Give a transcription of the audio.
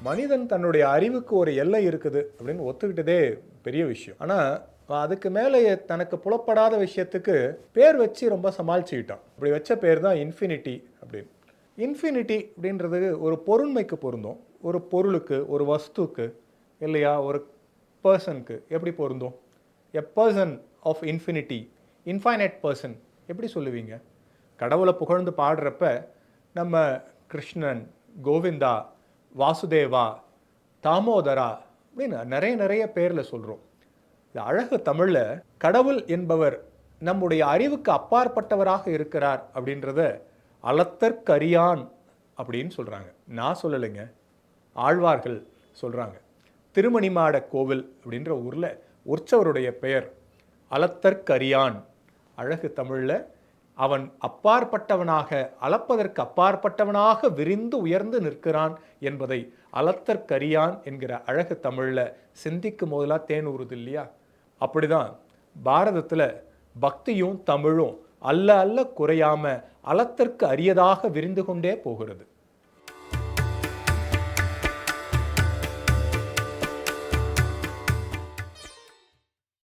மனிதன் தன்னுடைய அறிவுக்கு ஒரு எல்லை இருக்குது அப்படின்னு ஒத்துக்கிட்டதே பெரிய விஷயம். ஆனால் அதுக்கு மேலே தனக்கு புலப்படாத விஷயத்துக்கு பேர் வச்சு ரொம்ப சமாளிச்சுக்கிட்டான். அப்படி வச்ச பேர் தான் இன்ஃபினிட்டி அப்படின்னு. இன்ஃபினிட்டி அப்படின்றது ஒரு பொருண்மைக்கு பொருந்தும், ஒரு பொருளுக்கு, ஒரு வஸ்துக்கு, இல்லையா, ஒரு பர்சனுக்கு எப்படி பொருந்தும்? A person of infinity, infinite person எப்படி சொல்லுவீங்க? கடவுளை புகழ்ந்து பாடுறப்ப நம்ம கிருஷ்ணன், கோவிந்தா, வாசுதேவா, தாமோதரா அப்படின்னு நிறைய பேரில் சொல்கிறோம். இந்த அழகு தமிழில் கடவுள் என்பவர் நம்முடைய அறிவுக்கு அப்பாற்பட்டவராக இருக்கிறார் அப்படின்றத அளத்தற்கரியான் அப்படின்னு சொல்கிறாங்க. நான் சொல்லலைங்க, ஆழ்வார்கள் சொல்கிறாங்க. திருமணிமாட கோவில் அப்படின்ற ஊரில் உற்சவருடைய பெயர் அளத்தற்கரியான். அழகு தமிழில் அவன் அப்பாற்பட்டவனாக, அளப்பதற்கு அப்பாற்பட்டவனாக விரிந்து உயர்ந்து நிற்கிறான் என்பதை அளத்தற்கரியான் என்கிற அழகு தமிழில் சிந்திக்கும் போதெல்லாம் தேன் ஊறுது இல்லையா? அப்படிதான் பாரதத்தில் பக்தியும் தமிழும் அல்ல அல்ல குறையாம அளத்தற்கு அரியதாக விரிந்து கொண்டே போகிறது.